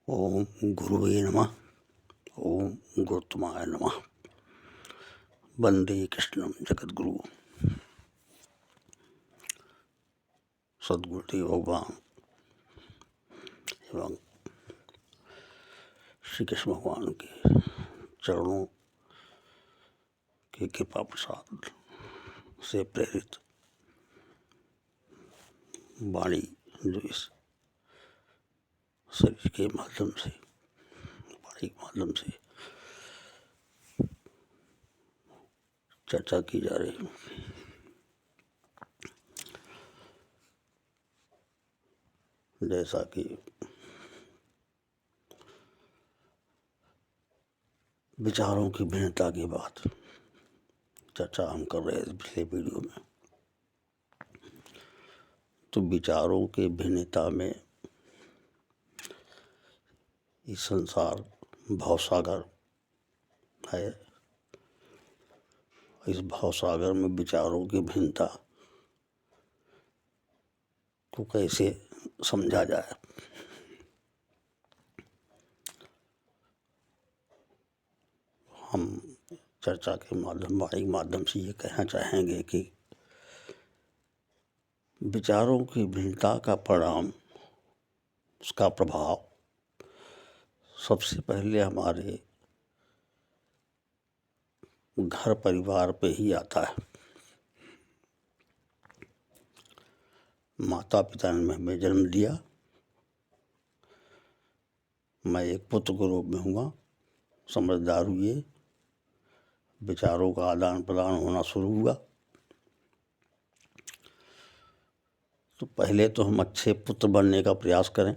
ओम गुरुवे नमः। ओम गुरुत्तमाय नमः। वंदे कृष्णं जगद्गुरु। सद्गुरुदेव भगवान एवं श्री कृष्ण भगवान के चरणों के कृपा प्रसाद से प्रेरित वाणी जो इस शरीर के माध्यम से, वाणी के माध्यम से चर्चा की जा रही है। जैसा कि विचारों की भिन्नता की बात चर्चा हम कर रहे थे पिछले वीडियो में, तो विचारों के भिन्नता में इस संसार भवसागर है। इस भवसागर में विचारों की भिन्नता को कैसे समझा जाए। हम चर्चा के माध्यम, वाणी के माध्यम से ये कहना चाहेंगे कि विचारों की भिन्नता का परिणाम, उसका प्रभाव सबसे पहले हमारे घर परिवार पे ही आता है। माता पिता ने हमें जन्म दिया, मैं एक पुत्र के रूप में हुआ, समझदार हुए, विचारों का आदान प्रदान होना शुरू हुआ। तो पहले तो हम अच्छे पुत्र बनने का प्रयास करें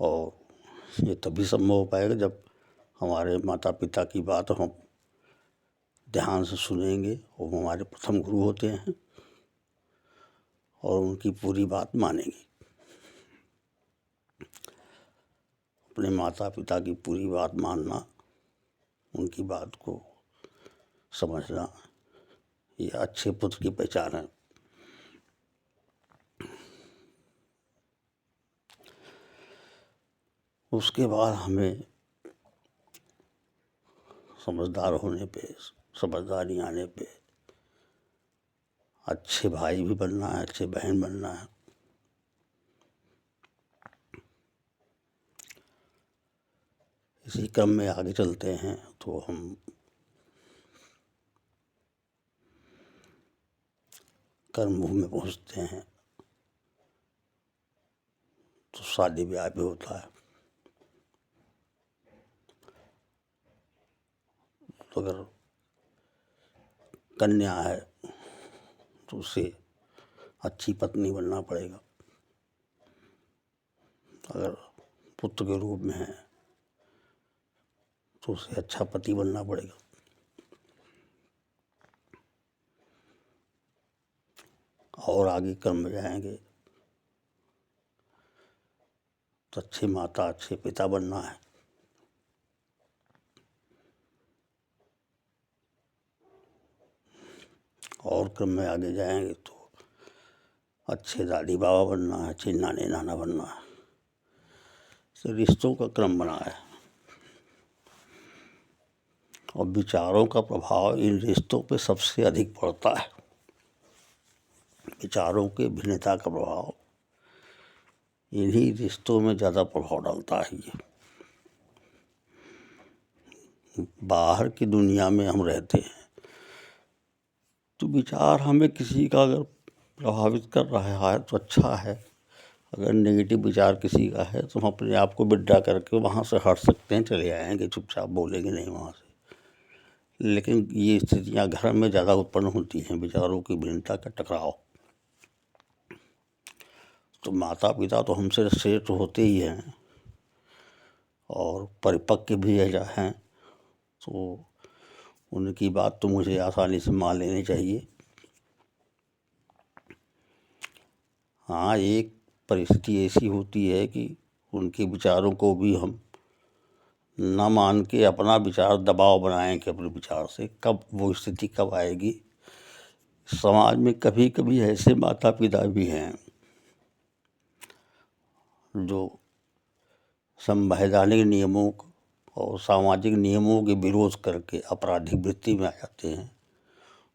और ये तभी संभव हो पाएगा जब हमारे माता पिता की बात हम ध्यान से सुनेंगे। वो हमारे प्रथम गुरु होते हैं और उनकी पूरी बात मानेंगे। अपने माता पिता की पूरी बात मानना, उनकी बात को समझना, ये अच्छे पुत्र की पहचान है। उसके बाद हमें समझदार होने पे, समझदारी आने पे अच्छे भाई भी बनना है, अच्छे बहन बनना है। इसी क्रम में आगे चलते हैं तो हम कर्मभूमि में पहुंचते हैं तो शादी ब्याह भी होता है। तो अगर कन्या है तो उसे अच्छी पत्नी बनना पड़ेगा। अगर पुत्र के रूप में है तो उसे अच्छा पति बनना पड़ेगा। और आगे क्रम में जाएंगे तो अच्छी माता, अच्छे पिता बनना है। और क्रम में आगे जाएंगे तो अच्छे दादी बाबा बनना है, अच्छे नाने नाना बनना है। तो रिश्तों का क्रम बना है और विचारों का प्रभाव इन रिश्तों पे सबसे अधिक पड़ता है। विचारों के भिन्नता का प्रभाव इन्हीं रिश्तों में ज़्यादा प्रभाव डालता है। ये बाहर की दुनिया में हम रहते हैं तो विचार हमें किसी का अगर प्रभावित कर रहा है तो अच्छा है। अगर नेगेटिव विचार किसी का है तो हम अपने आप को विड्रा करके वहाँ से हट सकते हैं, चले आएंगे, चुपचाप बोलेंगे नहीं वहाँ से। लेकिन ये स्थितियाँ घर में ज़्यादा उत्पन्न होती हैं, विचारों की भिन्नता का टकराव। तो माता पिता तो हमसे श्रेष्ठ होते ही हैं और परिपक्व भी हैं, तो उनकी बात तो मुझे आसानी से मान लेनी चाहिए। हाँ, एक परिस्थिति ऐसी होती है कि उनके विचारों को भी हम न मान के अपना विचार दबाव बनाएंगे अपने विचार से। कब वो स्थिति कब आएगी? समाज में कभी कभी ऐसे माता पिता भी हैं जो संवैधानिक नियमों और सामाजिक नियमों के विरोध करके आपराधिक वृत्ति में आ जाते हैं,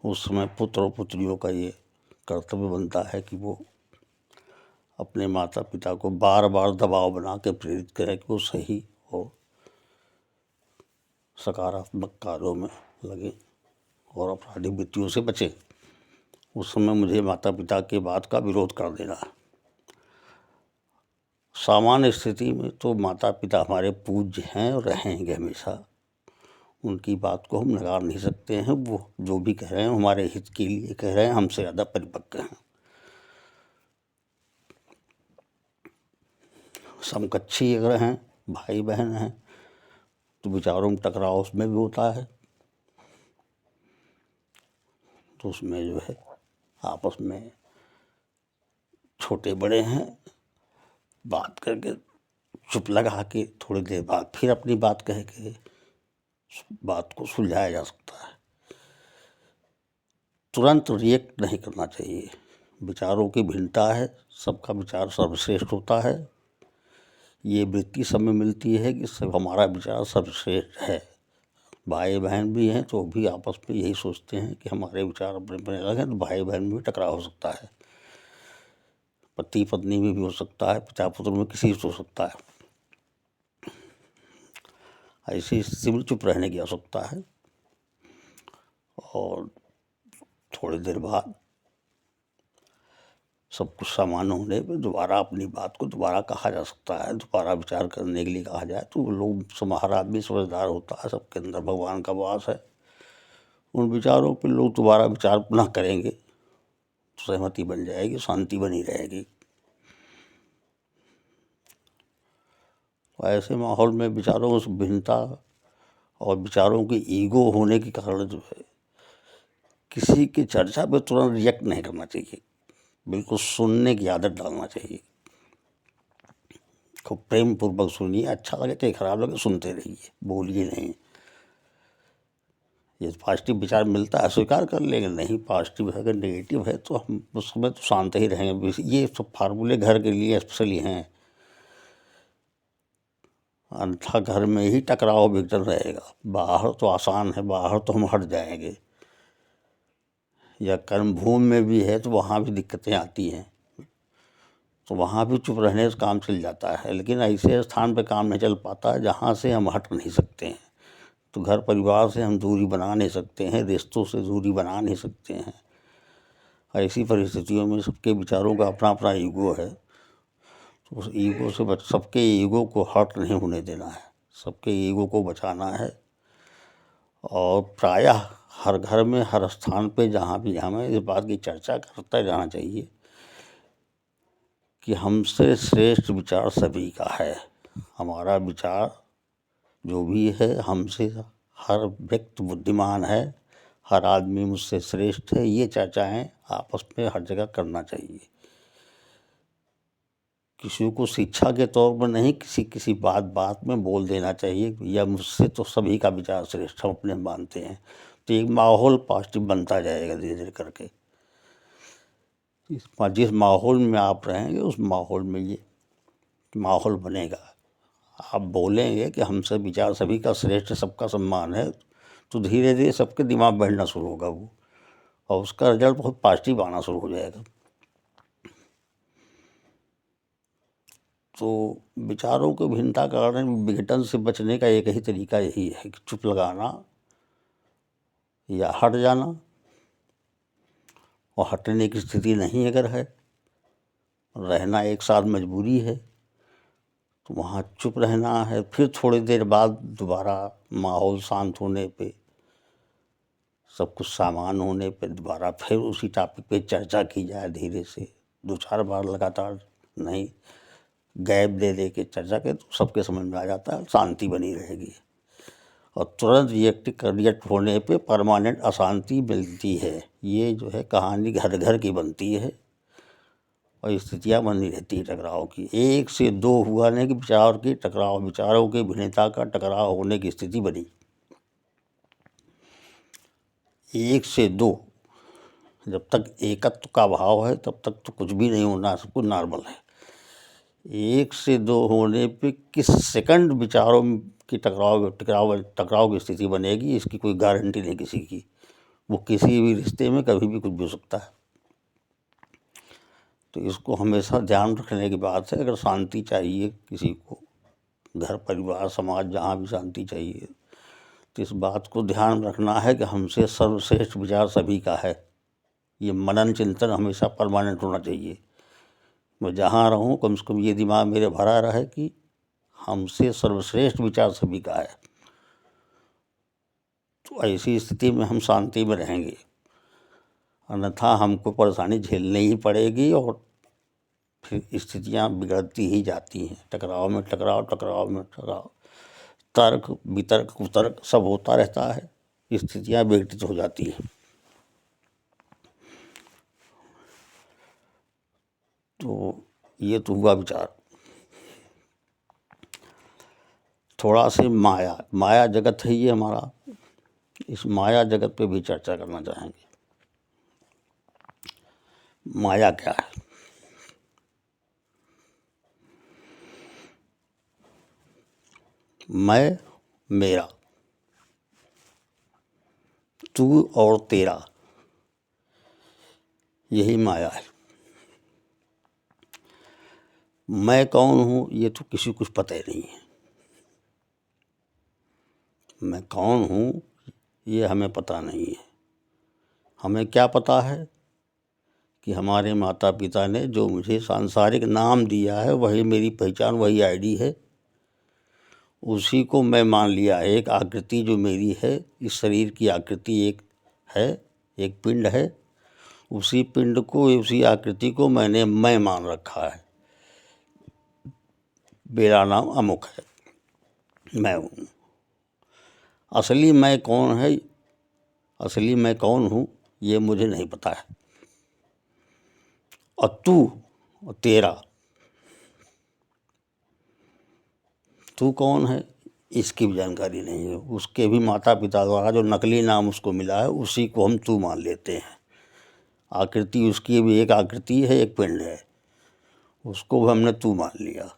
उस समय पुत्र और पुत्रियों का ये कर्तव्य बनता है कि वो अपने माता पिता को बार बार दबाव बना के प्रेरित करें कि वो सही और सकारात्मक कार्यों में लगे और आपराधिक वृत्तियों से बचें। उस समय मुझे माता पिता के बात का विरोध कर देना है। सामान्य स्थिति में तो माता पिता हमारे पूज्य हैं और रहेंगे हमेशा, उनकी बात को हम नकार नहीं सकते हैं। वो जो भी कह रहे हैं हमारे हित के लिए कह रहे हैं, हमसे ज़्यादा परिपक्व हैं। समकक्षी अगर हैं, भाई बहन हैं, तो विचारों में टकराव उसमें भी होता है, तो उसमें जो है आपस में छोटे बड़े हैं, बात करके चुप लगा के थोड़ी देर बाद फिर अपनी बात कह के बात को सुलझाया जा सकता है। तुरंत रिएक्ट नहीं करना चाहिए। विचारों की भिन्नता है, सबका विचार सर्वश्रेष्ठ होता है। ये वृत्ति सब में मिलती है कि सब हमारा विचार सर्वश्रेष्ठ है। भाई बहन भी हैं तो भी आपस में यही सोचते हैं कि हमारे विचार अपने अपने अलग हैं, तो भाई बहन में भी टकराव हो सकता है, पति पत्नी में भी हो सकता है, पिता पुत्र में किसी से हो सकता है। ऐसी स्थिति में चुप रहने की आवश्यकता है और थोड़ी देर बाद सब कुछ सामान्य होने पे दोबारा अपनी बात को दोबारा कहा जा सकता है। दोबारा विचार करने के लिए कहा जाए तो लोग, हर आदमी समझदार होता है, सबके अंदर भगवान का वास है। उन विचारों पे लोग दोबारा विचार पुनः करेंगे तो सहमति बन जाएगी, शांति बनी रहेगी। ऐसे माहौल में विचारों की भिन्नता और विचारों की ईगो होने के कारण जो है किसी की चर्चा पे तुरंत रिएक्ट नहीं करना चाहिए, बिल्कुल सुनने की आदत डालना चाहिए। खूब प्रेम पूर्वक सुनिए, अच्छा लगे चाहे खराब लगे सुनते रहिए, बोलिए नहीं। ये पॉजिटिव विचार मिलता है स्वीकार कर लेंगे, नहीं पॉजिटिव है, अगर नेगेटिव है तो हम उस समय तो शांत ही रहेंगे। ये सब फार्मूले घर के लिए स्पेशली हैं, अन्यथा घर में ही टकराव बिगड़ रहेगा। बाहर तो आसान है, बाहर तो हम हट जाएंगे, या कर्म भूमि में भी है तो वहाँ भी दिक्कतें आती हैं, तो वहाँ भी चुप रहने से काम चल जाता है। लेकिन ऐसे स्थान पे काम नहीं चल पाता है जहाँ से हम हट नहीं सकते हैं। तो घर परिवार से हम दूरी बना नहीं सकते हैं, रिश्तों से दूरी बना नहीं सकते हैं। ऐसी परिस्थितियों में सबके विचारों का अपना अपना ईगो है, तो उस ईगो से सबके ईगो को हर्ट नहीं होने देना है, सबके ईगो को बचाना है। और प्रायः हर घर में, हर स्थान पे जहाँ भी हमें इस बात की चर्चा करता जाना चाहिए कि हमसे श्रेष्ठ विचार सभी का है। हमारा विचार जो भी है, हमसे हर व्यक्ति बुद्धिमान है, हर आदमी मुझसे श्रेष्ठ है। ये चर्चाएं आपस में हर जगह करना चाहिए। किसी को शिक्षा के तौर पर नहीं, किसी बात बात में बोल देना चाहिए या मुझसे तो सभी का विचार श्रेष्ठ हम अपने मानते हैं। तो एक माहौल पॉजिटिव बनता जाएगा धीरे धीरे करके। जिस माहौल में आप रहेंगे उस माहौल में ये माहौल बनेगा। आप बोलेंगे कि हमसे विचार सभी का श्रेष्ठ, सबका सम्मान है, तो धीरे धीरे सबके दिमाग बैठना शुरू होगा वो, और उसका रिजल्ट बहुत पॉजिटिव आना शुरू हो जाएगा। तो विचारों की भिन्नता के कारण विघटन से बचने का एक ही तरीका यही है कि चुप लगाना या हट जाना। और हटने की स्थिति नहीं अगर है, रहना एक साथ मजबूरी है, तो वहाँ चुप रहना है। फिर थोड़ी देर बाद दोबारा माहौल शांत होने पे, सब कुछ सामान होने पे दोबारा फिर उसी टॉपिक पे चर्चा की जाए धीरे से, 2-4 बार लगातार नहीं, गैप दे दे के चर्चा के, तो सबके समझ में आ जाता है, शांति बनी रहेगी। और तुरंत रिएक्ट होने पे परमानेंट अशांति मिलती है। ये जो है कहानी घर घर की बनती है और स्थितियाँ बनी रहती है टकराव की। 1 से 2 हुआ नहीं कि विचार की टकराव, विचारों की भिन्नता का टकराव होने की स्थिति बनी। 1 से 2, जब तक एकत्व का भाव है तब तक तो कुछ भी नहीं होना, सब कुछ नॉर्मल है। एक से दो होने पे किस सेकंड विचारों की टकराव की स्थिति बनेगी, इसकी कोई गारंटी नहीं किसी की। वो किसी भी रिश्ते में कभी भी कुछ भी हो सकता है। तो इसको हमेशा ध्यान रखने की बात है। अगर शांति चाहिए किसी को, घर परिवार समाज जहाँ भी शांति चाहिए, तो इस बात को ध्यान रखना है कि हमसे सर्वश्रेष्ठ विचार सभी का है। ये मनन चिंतन हमेशा परमानेंट होना चाहिए। मैं जहाँ रहूँ कम से कम ये दिमाग मेरे भरा रहे कि हमसे सर्वश्रेष्ठ विचार सभी का है। तो ऐसी स्थिति में हम शांति में रहेंगे, अन्यथा हमको परेशानी झेलनी ही पड़ेगी और फिर स्थितियाँ बिगड़ती ही जाती हैं। टकराव में टकराव, टकराव में टकराव, तर्क वितर्क कुतर्क सब होता रहता है, स्थितियाँ विघटित हो जाती हैं। तो ये तो हुआ विचार। थोड़ा से माया जगत है ये हमारा, इस माया जगत पे भी चर्चा करना चाहेंगे। माया क्या है? मैं, मेरा, तू और तेरा, यही माया है। मैं कौन हूँ ये तो किसी कुछ पता ही नहीं है। मैं कौन हूँ ये हमें पता नहीं है। हमें क्या पता है कि हमारे माता पिता ने जो मुझे सांसारिक नाम दिया है वही मेरी पहचान, वही आईडी है। उसी को मैं मान लिया है। एक आकृति जो मेरी है, इस शरीर की आकृति एक है, एक पिंड है। उसी पिंड को, उसी आकृति को मैंने मैं मान रखा है। मेरा नाम अमुक है, मैं हूँ। असली मैं कौन है, असली मैं कौन हूँ ये मुझे नहीं पता है। और तू और तेरा, तू कौन है इसकी भी जानकारी नहीं है। उसके भी माता पिता द्वारा जो नकली नाम उसको मिला है उसी को हम तू मान लेते हैं। आकृति उसकी भी एक आकृति है, एक पिंड है, उसको भी हमने तू मान लिया।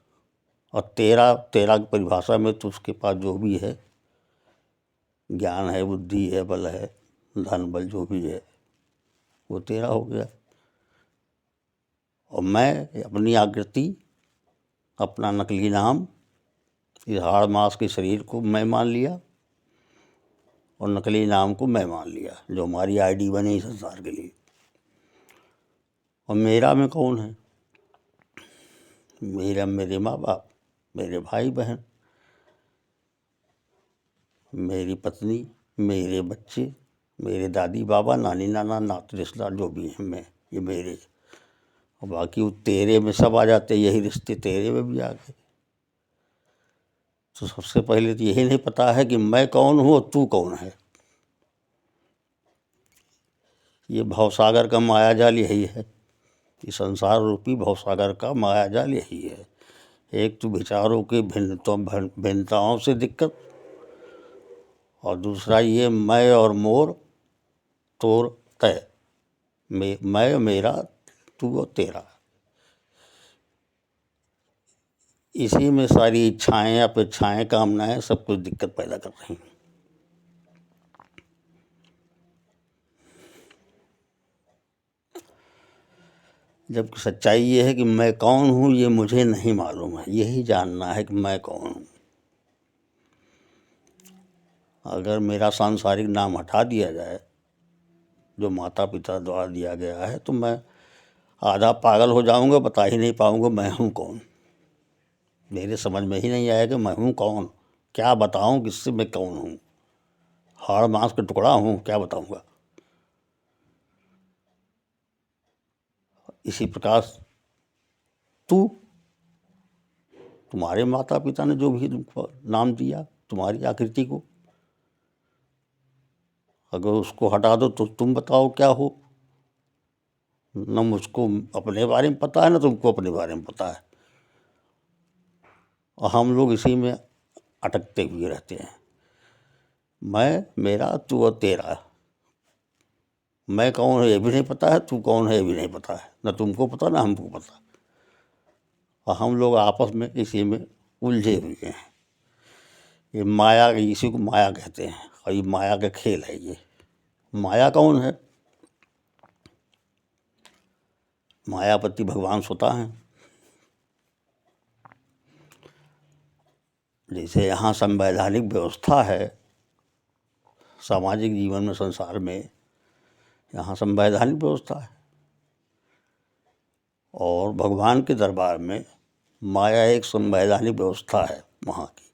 और तेरा, तेरा की परिभाषा में तो उसके पास जो भी है, ज्ञान है, बुद्धि है, बल है, धन बल जो भी है, वो तेरा हो गया। और मैं अपनी आकृति, अपना नकली नाम, इस हाड़ मांस के शरीर को मैं मान लिया और नकली नाम को मैं मान लिया, जो हमारी आईडी बनी संसार के लिए। और मेरा में कौन है? मेरा मेरे माँ बाप, मेरे भाई बहन, मेरी पत्नी, मेरे बच्चे, मेरे दादी बाबा, नानी नाना, नाते रिश्तेदार जो भी हैं, मैं, ये मेरे। और बाकी वो तेरे में सब आ जाते, यही रिश्ते तेरे में भी आ गए। तो सबसे पहले तो यही नहीं पता है कि मैं कौन हूँ और तू कौन है। ये भवसागर का मायाजाल यही है। ये संसार रूपी भवसागर का मायाजाल यही है। एक तो विचारों की भिन्नताओं से दिक्कत, और दूसरा ये मैं और मोर, तोर तय, मैं मेरा, तू और तेरा। इसी में सारी इच्छाएं, अपेक्षाएं, कामनाएं सब कुछ दिक्कत पैदा कर रही हैं। जबकि सच्चाई ये है कि मैं कौन हूँ ये मुझे नहीं मालूम है। यही जानना है कि मैं कौन हूँ। अगर मेरा सांसारिक नाम हटा दिया जाए जो माता पिता द्वारा दिया गया है, तो मैं आधा पागल हो जाऊंगा, बता ही नहीं पाऊंगा मैं हूँ कौन। मेरे समझ में ही नहीं आएगा मैं हूँ कौन, क्या बताऊँ किससे मैं कौन हूँ। हाड़ मांस का टुकड़ा हूँ, क्या बताऊंगा। इसी प्रकार तू, तुम्हारे माता पिता ने जो भी तुमको नाम दिया, तुम्हारी आकृति को, अगर उसको हटा दो तो तुम बताओ क्या हो। न मुझको अपने बारे में पता है, न तुमको अपने बारे में पता है, और हम लोग इसी में अटकते हुए रहते हैं। मैं, मेरा, तू और तेरा। मैं कौन है ये भी नहीं पता है, तू कौन है ये भी नहीं पता है। न तुमको पता, न हमको पता। और हम लोग आपस में इसी में उलझे हुए हैं। ये माया, इसी को माया कहते हैं और ये माया का खेल है। ये माया कौन है? मायापति भगवान स्वतः हैं। जैसे यहाँ संवैधानिक व्यवस्था है सामाजिक जीवन में, संसार में, यहाँ संवैधानिक व्यवस्था है और भगवान के दरबार में माया एक संवैधानिक व्यवस्था है वहाँ की।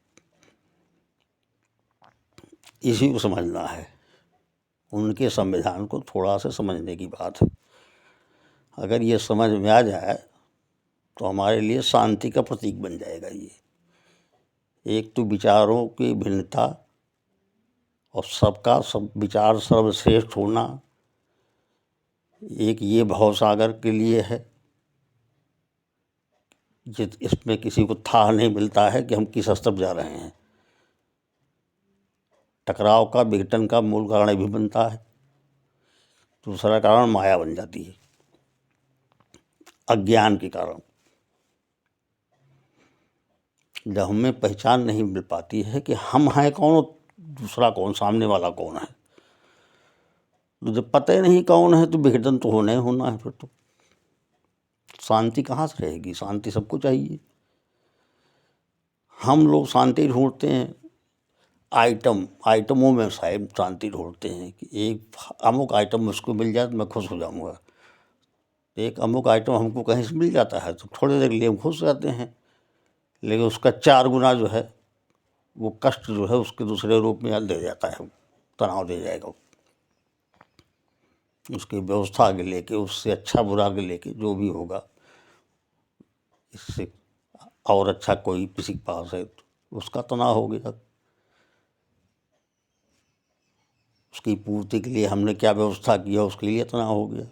इसी को समझना है, उनके संविधान को थोड़ा सा समझने की बात है। अगर ये समझ में आ जाए तो हमारे लिए शांति का प्रतीक बन जाएगा। ये एक तो विचारों की भिन्नता और सबका सब विचार सर्वश्रेष्ठ होना, एक ये भवसागर के लिए है इसमें किसी को था नहीं मिलता है कि हम किस स्तर जा रहे हैं। टकराव का, विघटन का मूल कारण भी बनता है। दूसरा कारण माया बन जाती है, अज्ञान के कारण। जब हमें पहचान नहीं मिल पाती है कि हम हैं कौन और दूसरा कौन, सामने वाला कौन है, तो जब पता ही नहीं कौन है तो विघटन तो होना ही होना है। फिर तो शांति कहाँ से रहेगी? शांति सबको चाहिए। हम लोग शांति ढूंढते हैं आइटमों में शांति ढूंढते हैं कि एक अमुक आइटम मुझको मिल जाए तो मैं खुश हो जाऊंगा। एक अमुक आइटम हमको कहीं से मिल जाता है तो थोड़ी देर के लिए हम खुश हो जाते हैं, लेकिन उसका 4 गुना जो है वो कष्ट जो है उसके दूसरे रूप में दे जाता है, तनाव दे जाएगा। उसकी व्यवस्था के लेके, उससे अच्छा बुरा के लेके जो भी होगा, इससे और अच्छा कोई किसी के पास है तो उसका तनाव हो गया। उसकी पूर्ति के लिए हमने क्या व्यवस्था किया उसके लिए तनाव हो गया।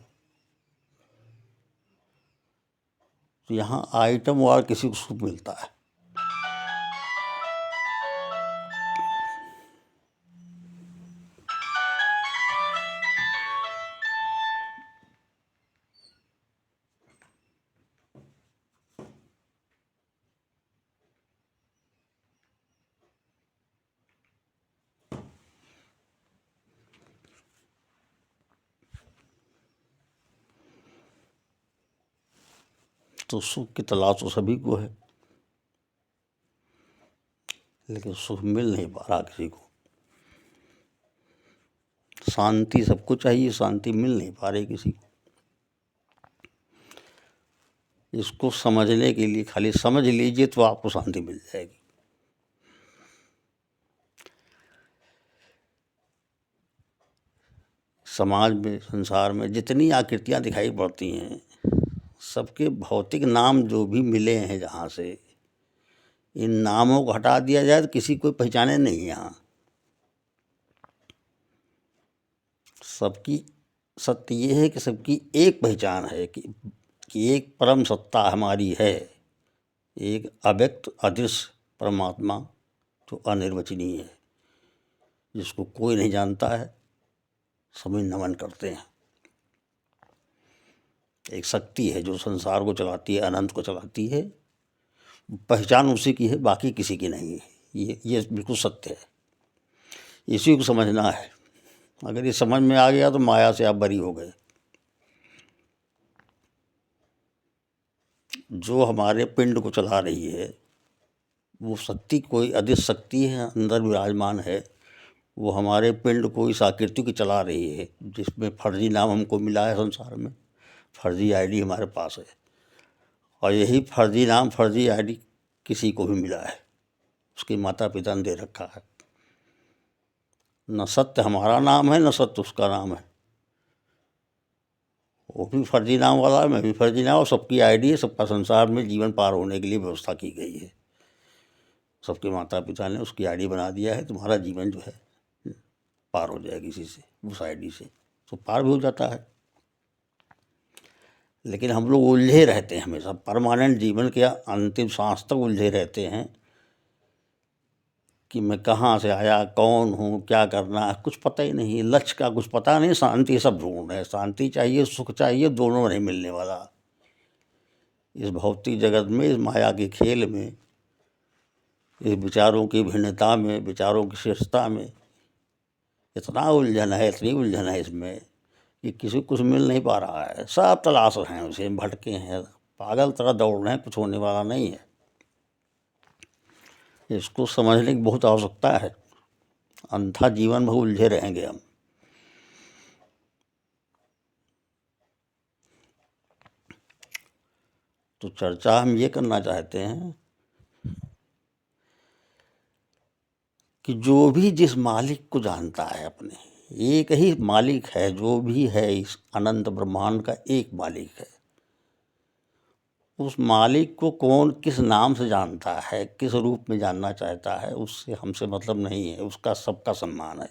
तो यहाँ आइटम वार किसी को सुख मिलता है। तो सुख की तलाश तो सभी को है, लेकिन सुख मिल नहीं पा रहा किसी को। शांति सबको चाहिए, शांति मिल नहीं पा रही किसी को। इसको समझने के लिए खाली समझ लीजिए तो आपको शांति मिल जाएगी। समाज में, संसार में जितनी आकृतियाँ दिखाई पड़ती हैं, सबके भौतिक नाम जो भी मिले हैं जहाँ से, इन नामों को हटा दिया जाए तो किसी को पहचाने नहीं। यहाँ सबकी सत्य ये है कि सबकी एक पहचान है कि एक परम सत्ता हमारी है, एक अव्यक्त अदृश्य परमात्मा जो अनिर्वचनीय है, जिसको कोई नहीं जानता है, सभी नमन करते हैं। एक शक्ति है जो संसार को चलाती है, अनंत को चलाती है, पहचान उसी की है, बाकी किसी की नहीं है। ये बिल्कुल सत्य है, इसी को समझना है। अगर ये समझ में आ गया तो माया से आप बरी हो गए। जो हमारे पिंड को चला रही है वो शक्ति कोई अदृश्य शक्ति है, अंदर विराजमान है। वो हमारे पिंड को इस आकृति की चला रही है, जिसमें फर्जी नाम हमको मिला है। संसार में फर्जी आईडी हमारे पास है, और यही फर्जी नाम, फर्जी आईडी किसी को भी मिला है, उसके माता पिता ने दे रखा है। न सत्य हमारा नाम है, न सत्य उसका नाम है। वो भी फर्जी नाम वाला है, मैं भी फर्जी नाम, और सबकी आईडी है। सबका संसार में जीवन पार होने के लिए व्यवस्था की गई है। सबके माता पिता ने उसकी आईडी बना दिया है। तुम्हारा जीवन जो है पार हो जाएगा इसी से, उस आईडी से, तो पार भी हो जाता है। लेकिन हम लोग उलझे रहते हैं हमेशा, परमानेंट जीवन के अंतिम सांस तक उलझे रहते हैं कि मैं कहाँ से आया, कौन हूँ, क्या करना है, कुछ पता ही नहीं। लक्ष्य का कुछ पता नहीं, शांति सब ढूंढ रहे हैं। शांति चाहिए, सुख चाहिए, दोनों नहीं मिलने वाला। इस भौतिक जगत में, इस माया के खेल में, इस विचारों की भिन्नता में, विचारों की श्रेष्ठता में इतना उलझन है, इतनी उलझन है इसमें कि किसी को कुछ मिल नहीं पा रहा है। सब तलाश रहे हैं उसे, भटके हैं, पागल तरह दौड़ रहे हैं, कुछ होने वाला नहीं है। इसको समझने की बहुत आवश्यकता है, अन्यथा जीवन भर उलझे रहेंगे हम। तो चर्चा हम ये करना चाहते हैं कि जो भी जिस मालिक को जानता है, अपने एक ही मालिक है, जो भी है इस अनंत ब्रह्मांड का एक मालिक है। उस मालिक को कौन किस नाम से जानता है, किस रूप में जानना चाहता है, उससे हमसे मतलब नहीं है, उसका सबका सम्मान है।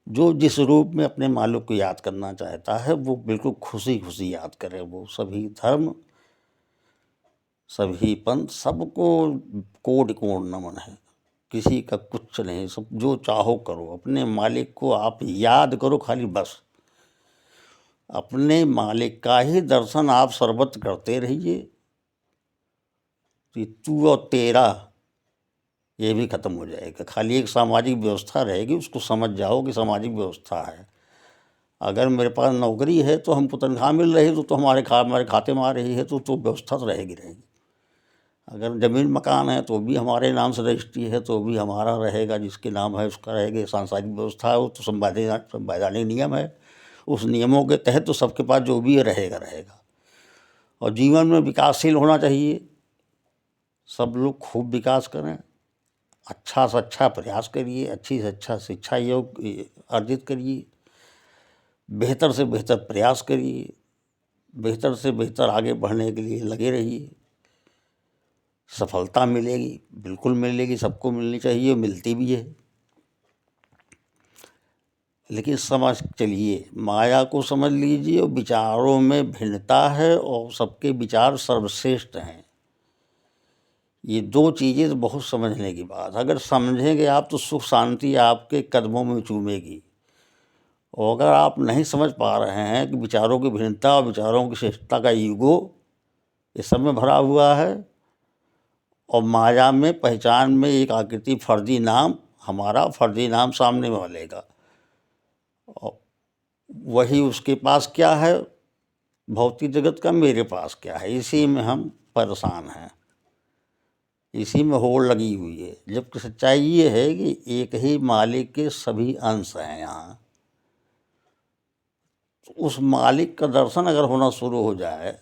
जो जिस रूप में अपने मालिक को याद करना चाहता है वो बिल्कुल खुशी खुशी याद करे। वो सभी धर्म, सभी पंथ, सबको कोटि कोटि नमन है, किसी का कुछ नहीं। सब जो चाहो करो, अपने मालिक को आप याद करो खाली, बस अपने मालिक का ही दर्शन आप सर्वत्र करते रहिए। तू और तेरा ये भी खत्म हो जाएगा, खाली एक सामाजिक व्यवस्था रहेगी, उसको समझ जाओ कि सामाजिक व्यवस्था है। अगर मेरे पास नौकरी है तो हमको तनख्वाह मिल रही है तो हमारे खाते में आ रही है, तो व्यवस्था तो रहेगी। अगर ज़मीन मकान है तो भी हमारे नाम से रजिस्ट्री है तो भी हमारा रहेगा, जिसके नाम है उसका रहेगा। सांसारिक व्यवस्था है, वो तो संवैधानिक नियम है, उस नियमों के तहत तो सबके पास जो भी रहेगा। और जीवन में विकासशील होना चाहिए, सब लोग खूब विकास करें, अच्छा से अच्छा प्रयास करिए, अच्छी से अच्छा शिक्षा योग अर्जित करिए, बेहतर से बेहतर प्रयास करिए, बेहतर से बेहतर आगे बढ़ने के लिए लगे रहिए। सफलता मिलेगी, बिल्कुल मिलेगी, सबको मिलनी चाहिए, मिलती भी है। लेकिन समझ चलिए, माया को समझ लीजिए, और विचारों में भिन्नता है और सबके विचार सर्वश्रेष्ठ हैं। ये दो चीज़ें तो बहुत समझने की बात। अगर समझेंगे आप तो सुख शांति आपके कदमों में चूमेगी। और अगर आप नहीं समझ पा रहे हैं कि विचारों की भिन्नता और विचारों की श्रेष्ठता का ईगो इस सब में भरा हुआ है, और माया में पहचान में एक आकृति फर्जी नाम, हमारा फर्जी नाम सामने वालेगा, और वही उसके पास क्या है भौतिक जगत का, मेरे पास क्या है, इसी में हम परेशान हैं, इसी में होड़ लगी हुई है। जबकि सच्चाई ये है कि एक ही मालिक के सभी अंश हैं यहाँ। तो उस मालिक का दर्शन अगर होना शुरू हो जाए,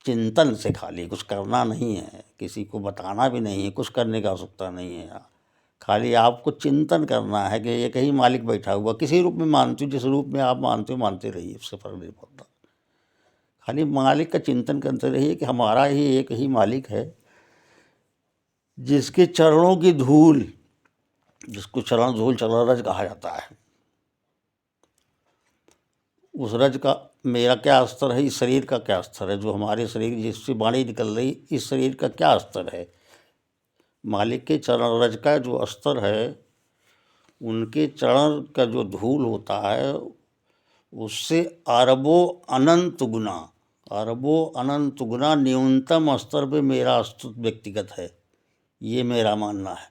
चिंतन से, खाली कुछ करना नहीं है, किसी को बताना भी नहीं है, कुछ करने का आवश्यकता नहीं है, खाली आपको चिंतन करना है कि एक ही मालिक बैठा हुआ, किसी रूप में मानते हो, जिस रूप में आप मानते हो मानते रहिए, उससे फर्क नहीं पड़ता। खाली मालिक का चिंतन करते रहिए कि हमारा ही एक ही मालिक है, जिसके चरणों की धूल, जिसको चरण धूल चरण रज कहा जाता है, उस रज का मेरा क्या स्तर है, इस शरीर का क्या स्तर है, जो हमारे शरीर जिससे वाणी निकल रही, इस शरीर का क्या स्तर है। मालिक के चरण रज का जो स्तर है, उनके चरण का जो धूल होता है, उससे अरबों अनंत गुना, अरबों अनंत गुना न्यूनतम स्तर पे मेरा अस्तित्व व्यक्तिगत है। ये मेरा मानना है।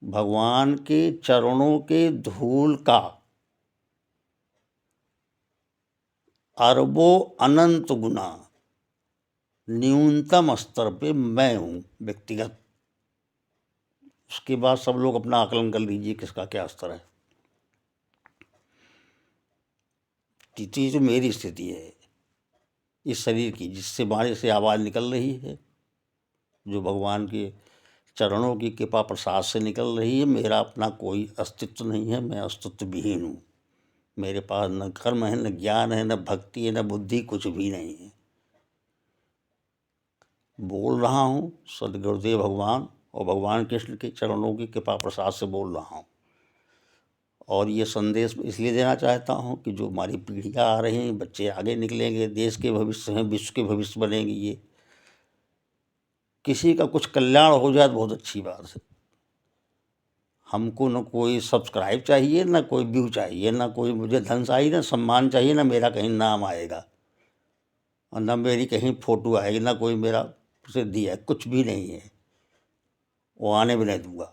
भगवान के चरणों के धूल का अरबों अनंत गुना न्यूनतम स्तर पे मैं हूँ व्यक्तिगत। उसके बाद सब लोग अपना आकलन कर लीजिए किसका क्या स्तर है। तीसरी जो मेरी स्थिति है इस शरीर की, जिससे बाहर से आवाज़ निकल रही है, जो भगवान के चरणों की कृपा प्रसाद से निकल रही है, मेरा अपना कोई अस्तित्व नहीं है, मैं अस्तित्व विहीन हूँ। मेरे पास न कर्म है, न ज्ञान है, न भक्ति है, न बुद्धि, कुछ भी नहीं है। बोल रहा हूँ सदगुरुदेव भगवान और भगवान कृष्ण के चरणों की कृपा प्रसाद से बोल रहा हूँ। और ये संदेश इसलिए देना चाहता हूँ कि जो हमारी पीढ़ियाँ आ रही हैं, बच्चे आगे निकलेंगे, देश के भविष्य हैं, विश्व के भविष्य बनेंगे। ये किसी का कुछ कल्याण हो जाए तो बहुत अच्छी बात है। हमको न कोई सब्सक्राइब चाहिए, न कोई व्यू चाहिए, न कोई मुझे धन चाहिए, न सम्मान चाहिए, न मेरा कहीं नाम आएगा। और न मेरी कहीं फ़ोटो आएगी, ना कोई मेरा प्रसिद्धि है, कुछ भी नहीं है, वो आने भी नहीं दूंगा।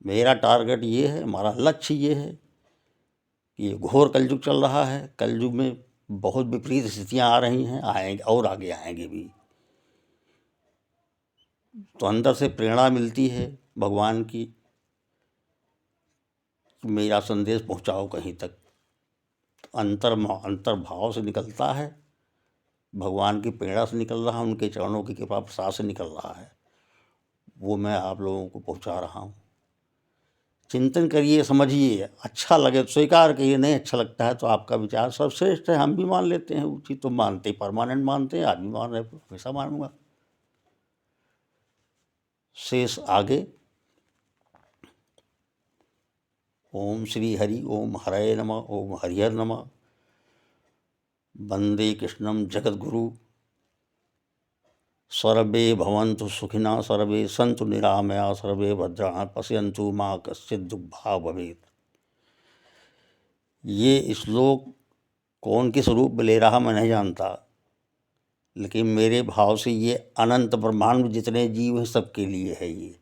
मेरा टारगेट ये है, हमारा लक्ष्य ये है कि ये घोर कलयुग चल रहा है। कलयुग में बहुत विपरीत स्थितियां आ रही हैं, आएंगे और आगे आएंगे भी। तो अंदर से प्रेरणा मिलती है भगवान की कि मेरा संदेश पहुंचाओ कहीं तक। अंतर भाव से निकलता है, भगवान की प्रेरणा से निकल रहा है, उनके चरणों की कृपा प्रसाद से निकल रहा है, वो मैं आप लोगों को पहुंचा रहा हूँ। चिंतन करिए, समझिए, अच्छा लगे तो स्वीकार करिए, नहीं अच्छा लगता है तो आपका विचार सर्वश्रेष्ठ है, हम भी मान लेते हैं। उचित तो मानते, परमानेंट मानते हैं, आज भी मान रहे, हमेशा मानूंगा। शेष आगे। ओम श्री हरि ओम हरये नमः ओम हरिहर नमः। वंदे कृष्णं जगद्गुरु। सर्वे भवन्तु सुखिनः सर्वे सन्तु निरामया सर्वे भद्राणि पश्यन्तु मा कश्चित् दुःखभाग् भवेत्। ये श्लोक कौन किस रूप में ले रहा मैं नहीं जानता, लेकिन मेरे भाव से ये अनंत ब्रह्मांड में जितने जीव हैं सबके लिए है। ये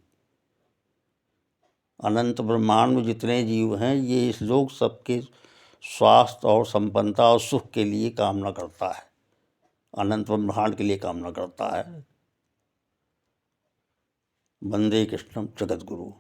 अनंत ब्रह्मांड में जितने जीव हैं, ये श्लोक सबके स्वास्थ्य और संपन्नता और सुख के लिए कामना करता है, अनंत ब्रह्मांड के लिए कामना करता है। वंदे कृष्णं जगद्गुरु।